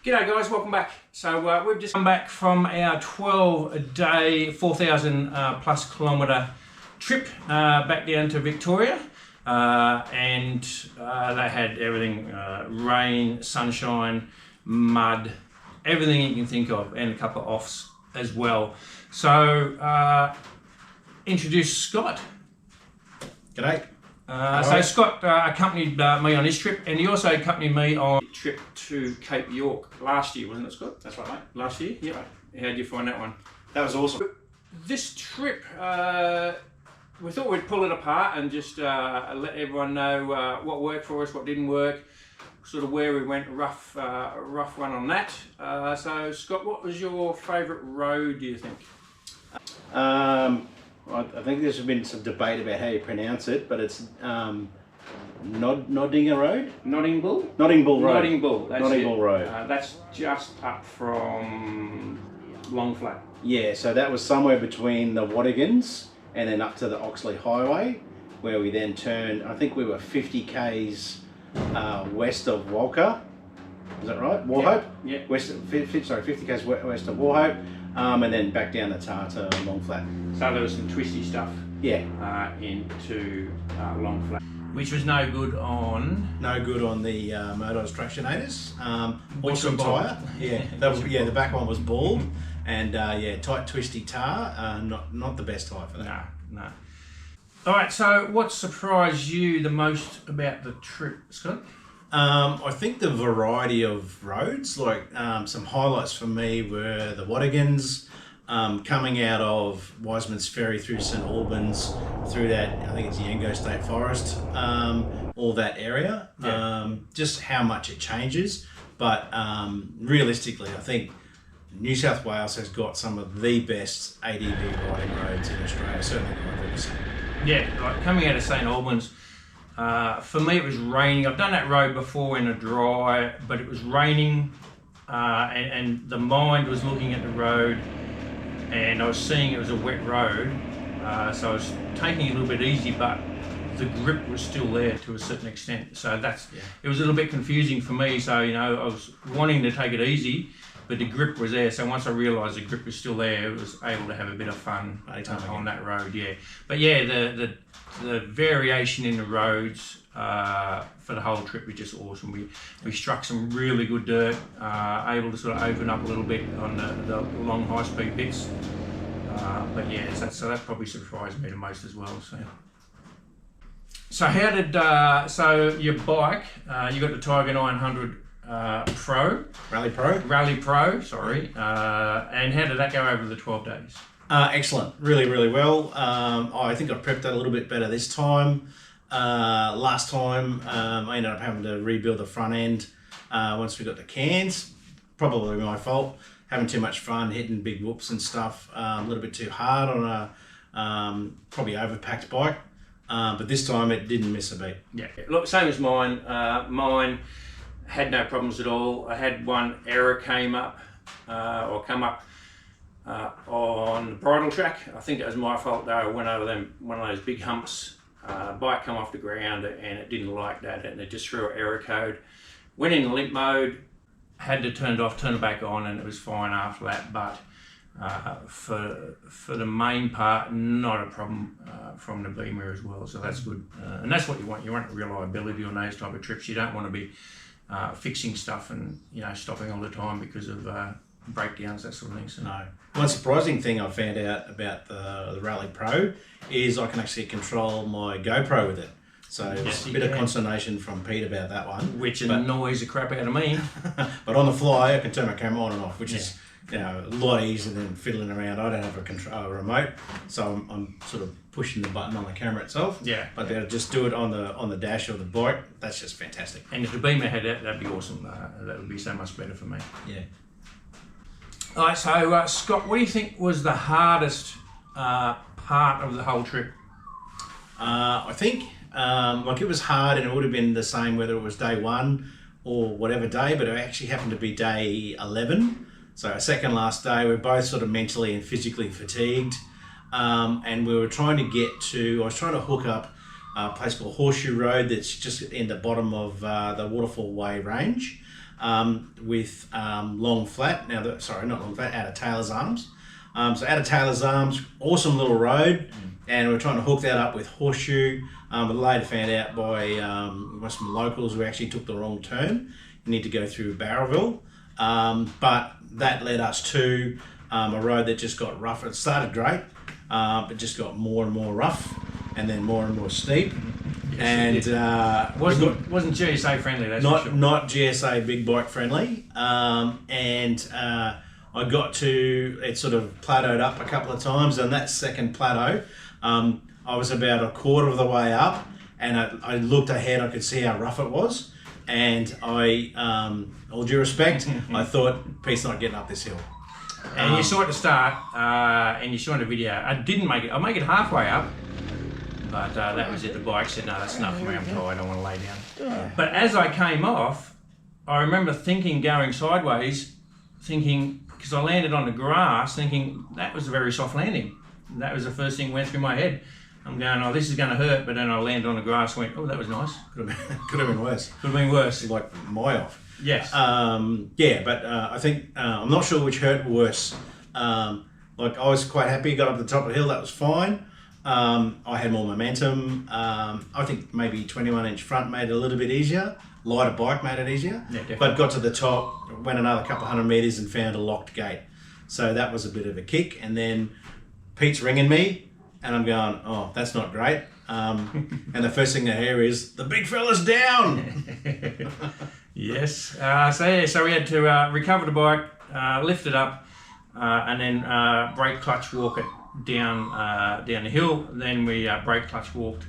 G'day guys, welcome back. So we've just come back from our 12-day, 4,000 plus kilometre trip back down to Victoria, and they had everything, rain, sunshine, mud, everything you can think of, and a couple of offs as well. So introduce Scott. G'day. So Scott accompanied me on this trip, and he also accompanied me on a trip to Cape York last year, wasn't it, Scott? That's right, mate. Last year? Yeah. How did you find that one? That was awesome. This trip, we thought we'd pull it apart and just let everyone know what worked for us, what didn't work, sort of where we went, rough run on that. So Scott, what was your favourite road, do you think? I think there's been some debate about how you pronounce it, but it's Nottingham Road? Notting Bull? Notting Bull Road. Notting Bull, that's Notting it. Bull Road. That's just up from Long Flat. Yeah, so that was somewhere between the Wattigans and then up to the Oxley Highway, where we then turned, I think we were 50 k's west of Walker. Is that right? Warhope? Yeah. 50 k's west of Warhope, and then back down the Tar to Long Flat. So there was some twisty stuff. Yeah. Into Long Flat, which was no good on. No good on the Moto-Tractionators. Awesome tyre. Yeah, that was, yeah. The back one was bald, and yeah, tight, twisty tar. Not the best tyre for that. No. All right. So, what surprised you the most about the trip, Scott? I think the variety of roads. Like some highlights for me were the Wattigans. Coming out of Wiseman's Ferry through St Albans, through that, I think it's Yengo State Forest, all that area. Yeah. Just how much it changes, but realistically, I think New South Wales has got some of the best ADV riding roads in Australia, certainly that I've ever seen. Yeah, like coming out of St Albans, for me it was raining. I've done that road before in a dry, but it was raining, and the mind was looking at the road, and I was seeing it was a wet road, so I was taking it a little bit easy, but the grip was still there to a certain extent. So it was a little bit confusing for me. So, you know, I was wanting to take it easy, but the grip was there. So once I realised the grip was still there, I was able to have a bit of fun on that road, yeah. But yeah, the variation in the roads for the whole trip was just awesome. We struck some really good dirt, able to sort of open up a little bit on the long high-speed bits. But yeah, so that probably surprised me the most as well. So how did so your bike? You got the Tiger 900 Pro, Rally Pro, sorry. And how did that go over the 12 days? Excellent, really well. I think I prepped that a little bit better this time. Last time I ended up having to rebuild the front end once we got the cans. Probably my fault. Having too much fun, hitting big whoops and stuff. A little bit too hard on a probably overpacked bike. But this time it didn't miss a beat. Yeah, look, same as mine. Mine had no problems at all. I had one error come up on the bridle track. I think it was my fault though. I went over one of those big humps. Bike come off the ground and it didn't like that, and it just threw an error code. Went in limp mode, had to turn it off, turn it back on, and it was fine after that. But for the main part, not a problem from the Beamer as well. So that's good, and that's what you want. You want reliability on those type of trips. You don't want to be fixing stuff and stopping all the time because of breakdowns, that sort of thing. So no. One surprising thing I found out about the Rally Pro is I can actually control my GoPro with it. So it's a bit of consternation from Pete about that one, which annoys the crap out of me. But on the fly, I can turn my camera on and off, which is a lot easier than fiddling around. I don't have a remote, so I'm sort of pushing the button on the camera itself. Yeah. But they'll just do it on the dash of the bike. That's just fantastic. And if the Beamer had that, that'd be awesome. That would be so much better for me. Yeah. All right, so Scott, what do you think was the hardest part of the whole trip? I think it was hard, and it would have been the same whether it was day 1 or whatever day, but it actually happened to be day 11. So our second last day, we were both sort of mentally and physically fatigued, and we were trying to I was trying to hook up a place called Horseshoe Road that's just in the bottom of the Waterfall Way range. with long flat. Now, sorry, not long flat, out of Taylor's Arms. So out of Taylor's Arms, awesome little road, and we're trying to hook that up with Horseshoe, but later found out by some locals we actually took the wrong turn. You need to go through Barrowville, but that led us to a road that just got rougher. It started great, but just got more and more rough, and then more and more steep. Yes, and wasn't GSA friendly, that's for sure. Not GSA big bike friendly, I got to, it sort of plateaued up a couple of times, and that second plateau, I was about a quarter of the way up, and I looked ahead, I could see how rough it was, and all due respect, I thought, Pete's not getting up this hill. And you saw it at the start, and you saw in the video, I didn't make it, I'll make it halfway up, but that was it, the bike said, no, that's enough for me, I'm tired, I want to lay down. But as I came off, I remember thinking, going sideways, thinking, because I landed on the grass, thinking that was a very soft landing. That was the first thing that went through my head. I'm going, oh, this is going to hurt, but then I landed on the grass and went, oh, that was nice. Could have been worse. Could have been worse. Like my off. Yes. But I think, I'm not sure which hurt worse. Like I was quite happy, got up the top of the hill, that was fine. I had more momentum. I think maybe 21-inch front made it a little bit easier. Lighter bike made it easier. Yeah, definitely. But got to the top, went another couple of hundred metres and found a locked gate. So that was a bit of a kick. And then Pete's ringing me and I'm going, oh, that's not great. And the first thing I hear is, the big fella's down. Yes. So we had to recover the bike, lift it up, and then brake clutch walk it down the hill. Then we brake clutch walked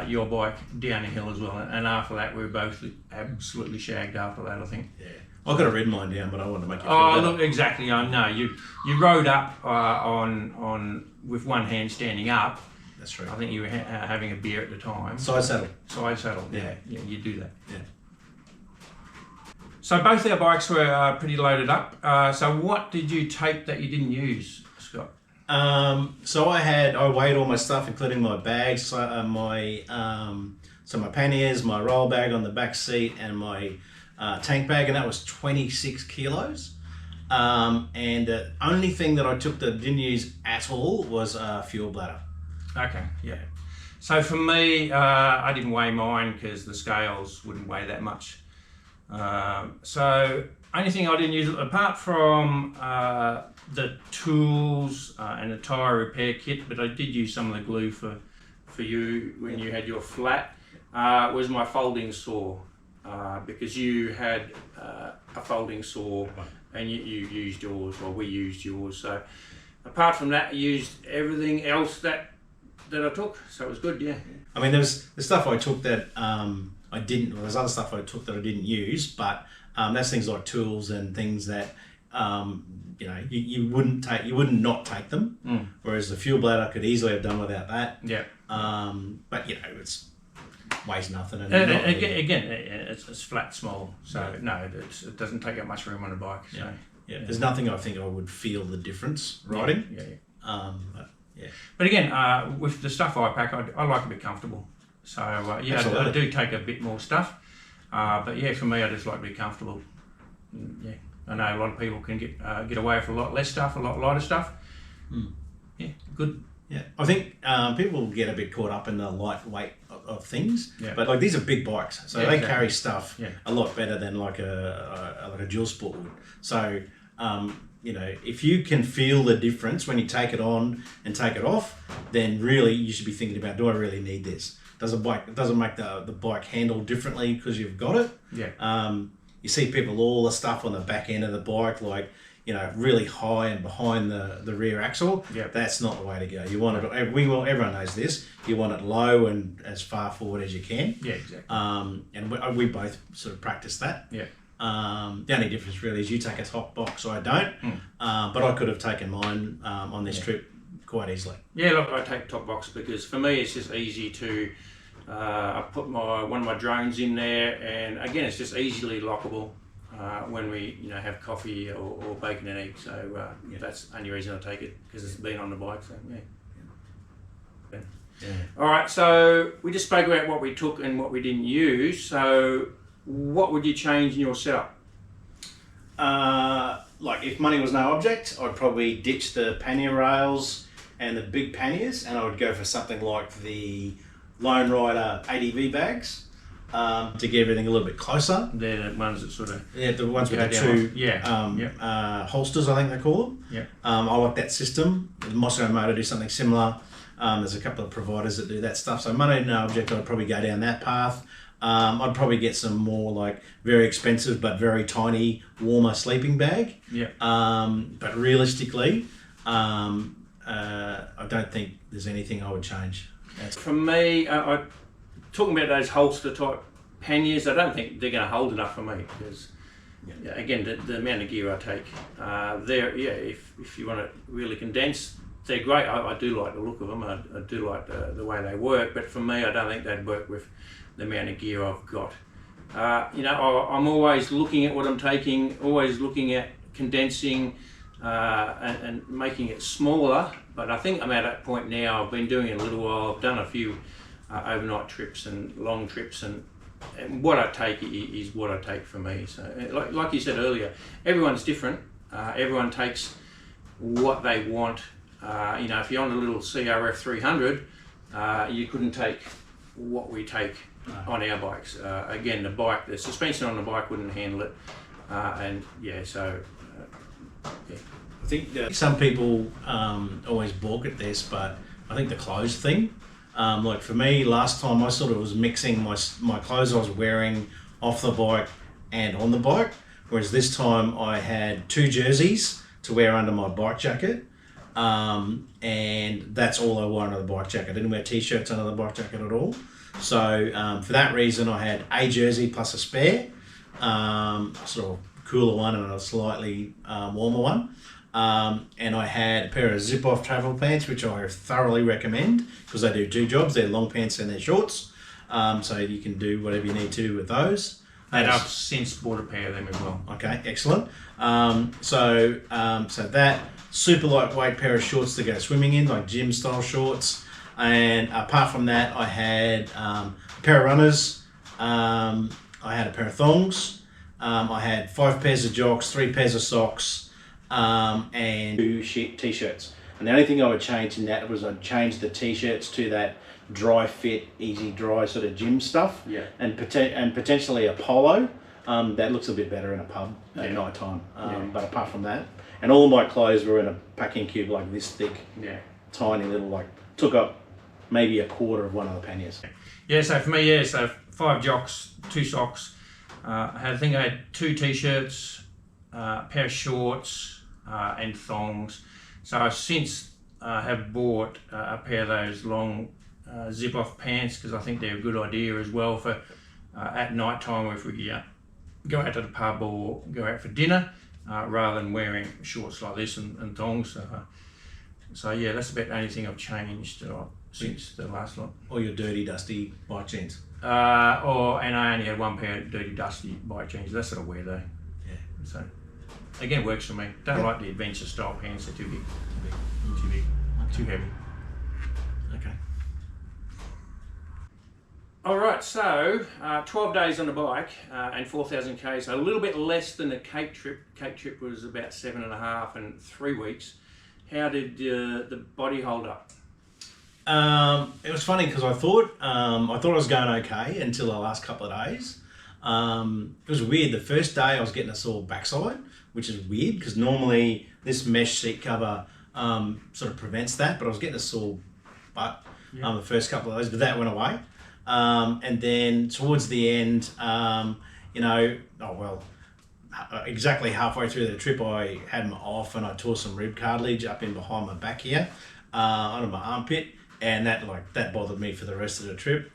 your bike down the hill as well, and after that we were both absolutely shagged after that, I think. Yeah, I could have ridden mine down, but I wanted to make it feel better. Look, exactly. I know you rode up on with one hand standing up. That's true. I think you were having a beer at the time. Side saddle. Yeah, you do that. Yeah. So both our bikes were pretty loaded up. So what did you take that you didn't use, Scott? So I weighed all my stuff, including my bags, my panniers, my roll bag on the back seat, and my tank bag, and that was 26 kilos. And the only thing that I took that I didn't use at all was a fuel bladder. Okay, yeah. So for me, I didn't weigh mine because the scales wouldn't weigh that much. So only thing I didn't use, apart from the tools and the tyre repair kit, but I did use some of the glue for you when you had your flat, was my folding saw, because you had a folding saw and you used yours, or we used yours. So apart from that, I used everything else that I took, so it was good, yeah. I mean, there was the stuff I took that I didn't, well, there's other stuff I took that I didn't use, but that's things like tools and things that you wouldn't not take them. Whereas the fuel bladder I could easily have done without that. Yeah. But it's weighs nothing. And again, it's flat, small, so no, it doesn't take up much room on a bike. So yeah. There's nothing I think I would feel the difference riding. Yeah. But again, with the stuff I pack, I like to be comfortable. So I do take a bit more stuff, but yeah, for me, I just like to be comfortable. Yeah, I know a lot of people can get away with a lot less stuff, a lot lighter stuff. Yeah, good. Yeah, I think people get a bit caught up in the lightweight of things, but like these are big bikes, so they carry stuff a lot better than like a dual sport would. So if you can feel the difference when you take it on and take it off, then really you should be thinking about, do I really need this? Doesn't make the bike handle differently because you've got it. Yeah. You see people all the stuff on the back end of the bike, like really high and behind the rear axle. Yeah. That's not the way to go. You want it. Everyone knows this. You want it low and as far forward as you can. Yeah, exactly. And we both sort of practice that. Yeah. The only difference really is you take a top box, I don't. But I could have taken mine on this trip quite easily. Yeah, look, I take top box because for me it's just easy to. I put one of my drones in there, and again, it's just easily lockable when we have coffee or bacon and eggs. So that's the only reason I take it, because it's been on the bike. So yeah. All right, so we just spoke about what we took and what we didn't use. So what would you change in your setup? Like if money was no object, I'd probably ditch the pannier rails and the big panniers, and I would go for something like the Lone Rider ADV bags to get everything a little bit closer. They're the ones that sort of The ones with the two holsters, I think they call them. Yeah. I like that system. The Moto do something similar. There's a couple of providers that do that stuff. So money no object, I'd probably go down that path. I'd probably get some more like very expensive but very tiny warmer sleeping bag. Yeah. But realistically, I don't think there's anything I would change. For me, talking about those holster type panniers, I don't think they're going to hold enough for me because, again, the amount of gear I take, if you want to really condense, they're great. I do like the look of them. I do like the way they work, but for me, I don't think they'd work with the amount of gear I've got. I'm always looking at what I'm taking, always looking at condensing and making it smaller, but I think I'm at that point now. I've been doing it a little while. I've done a few overnight trips and long trips, and what I take is what I take for me. So like you said earlier, everyone's different. Everyone takes what they want. If you're on a little CRF 300, you couldn't take what we take on our bikes. Again, the suspension on the bike wouldn't handle it. I think that some people always balk at this, but I think the clothes thing, like for me, last time I sort of was mixing my clothes I was wearing off the bike and on the bike, whereas this time I had 2 jerseys to wear under my bike jacket, and that's all I wore under the bike jacket. I didn't wear t-shirts under the bike jacket at all. So for that reason, I had a jersey plus a spare, a sort of cooler one and a slightly warmer one. And I had a pair of zip-off travel pants, which I thoroughly recommend because they do 2 jobs. They're long pants and they're shorts. So you can do whatever you need to do with those. And I've since bought a pair of them as well. Okay, excellent. So that super lightweight pair of shorts to go swimming in, like gym style shorts. And apart from that, I had a pair of runners. I had a pair of thongs. I had 5 pairs of jocks, 3 pairs of socks, and 2 t-shirts. And the only thing I would change in that was I'd change the t-shirts to that dry fit, easy dry sort of gym stuff. Yeah. And potentially a polo that looks a bit better in a pub at night time. But apart from that, and all my clothes were in a packing cube like this thick, tiny little, like took up maybe a quarter of one of the panniers. Yeah, so for me, so 5 jocks, 2 socks. I think I had 2 t-shirts, a pair of shorts, and thongs. So I've since have bought a pair of those long zip-off pants because I think they're a good idea as well for at night time if we go out to the pub or go out for dinner rather than wearing shorts like this and thongs. So yeah, that's about the only thing I've changed since the last lot. Or your dirty, dusty bike jeans. And I only had 1 pair of dirty, dusty bike jeans. That's what I wear though. Yeah. So again, works for me. Don't like the adventure style pants. They're too big. Too big. Too heavy. Okay. All right. So 12 days on the bike and 4,000 k's. A little bit less than the Cape trip. Cape trip was about 7.5 and 3 weeks. How did the body hold up? It was funny because I thought I was going okay until the last couple of days. It was weird. The first day I was getting a sore backside, which is weird because normally this mesh seat cover sort of prevents that, but I was getting a sore butt the first couple of days, but that went away. And then towards the end, exactly halfway through the trip, I had my off and I tore some rib cartilage up in behind my back here, under my armpit, and that bothered me for the rest of the trip.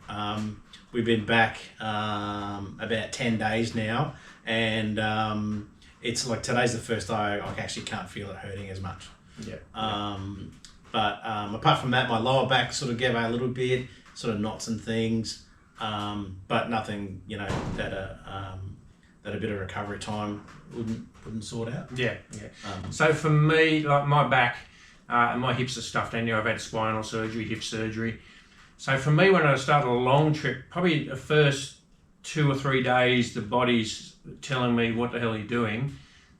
We've been back about 10 days now, and it's like today's the first day I actually can't feel it hurting as much. But apart from that, my lower back sort of gave out a little bit, sort of knots and things, but nothing, that a bit of recovery time wouldn't sort out. So for me, like my back and my hips are stuffed in there. I've had spinal surgery, hip surgery. So for me, when I started a long trip, probably the first 2 or 3 days, the body's telling me what the hell are you doing,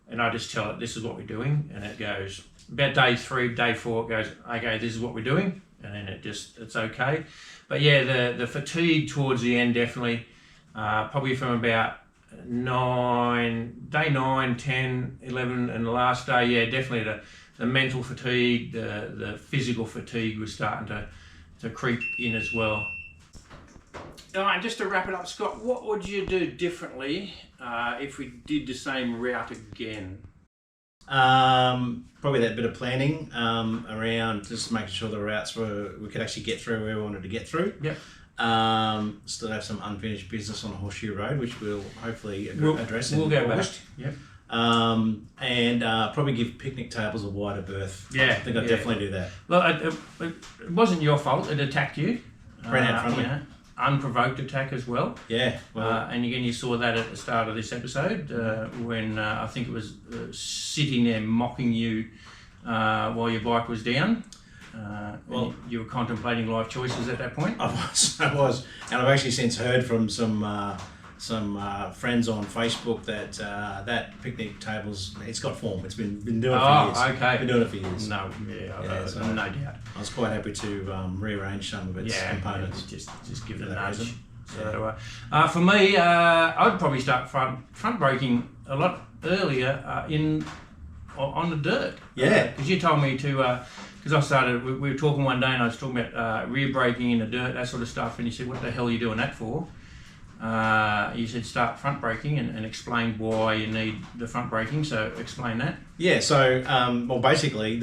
and I just tell it this is what we're doing, and it goes about day 3, day 4, it goes, okay, this is what we're doing, and then it's okay. But yeah, the fatigue towards the end definitely, probably from about day 9, 10, 11, and the last day, yeah, definitely the mental fatigue, the physical fatigue was starting to creep in as well. All right, just to wrap it up, Scott, what would you do differently if we did the same route again? Probably that bit of planning around just making sure the routes we could actually get through where we wanted to get through. Yep. Still have some unfinished business on Horseshoe Road, which we'll hopefully address. We'll go August. back. Yep. And probably give picnic tables a wider berth. Yeah, I think I'd definitely do that. Well, it wasn't your fault. It attacked you. Ran out from me. Unprovoked attack as well. Yeah. Well, and again, you saw that at the start of this episode when I think it was sitting there mocking you while your bike was down. Well, you were contemplating life choices at that point. I was, and I've actually since heard from some friends on Facebook that that picnic tables, it's got form. It's been doing it for years. Okay. Been doing it for years. No, So no doubt. I was quite happy to rearrange some of its components. Just give it a that nudge. reason. So for me, I'd probably start front braking a lot earlier on the dirt. Yeah. Because you told me to. Because I started, we were talking one day and I was talking about rear braking in the dirt, that sort of stuff, and you said, what the hell are you doing that for? You said start front braking and explain why you need the front braking, so explain that. Yeah, so well basically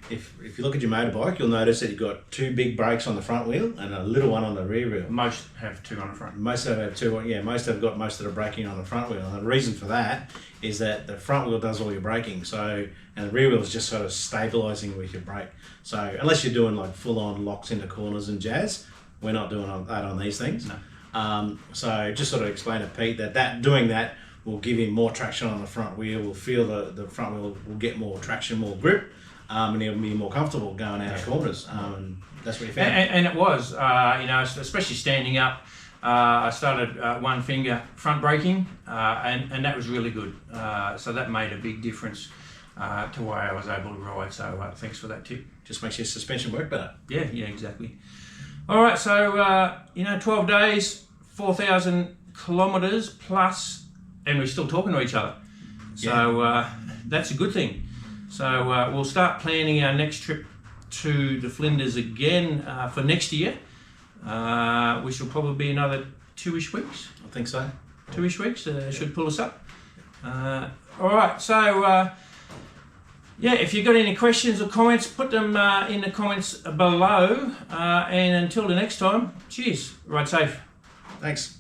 if you look at your motorbike, you'll notice that you've got 2 big brakes on the front wheel and a little one on the rear wheel. Most have 2 on the front. Most of them have 2, yeah, most have got most of the braking on the front wheel. And the reason for that is that the front wheel does all your braking, and the rear wheel is just sort of stabilising with your brake. So unless you're doing like full-on locks into corners and jazz, we're not doing that on these things. No. So just sort of explain to Pete that doing that will give him more traction on the front wheel. We'll feel the front wheel will get more traction, more grip. And he'll be more comfortable going out of corners, and that's what he found. And it was, especially standing up. I started one finger front braking, and that was really good. So that made a big difference to the way I was able to ride. So thanks for that tip. Just makes your suspension work better. Yeah, exactly. All right, so 12 days, 4,000 kilometres plus, and we're still talking to each other. So that's a good thing. So we'll start planning our next trip to the Flinders again for next year, which will probably be another 2-ish weeks. I think so. 2-ish weeks should pull us up. All right, so if you've got any questions or comments, put them in the comments below. And until the next time, cheers. Ride safe. Thanks.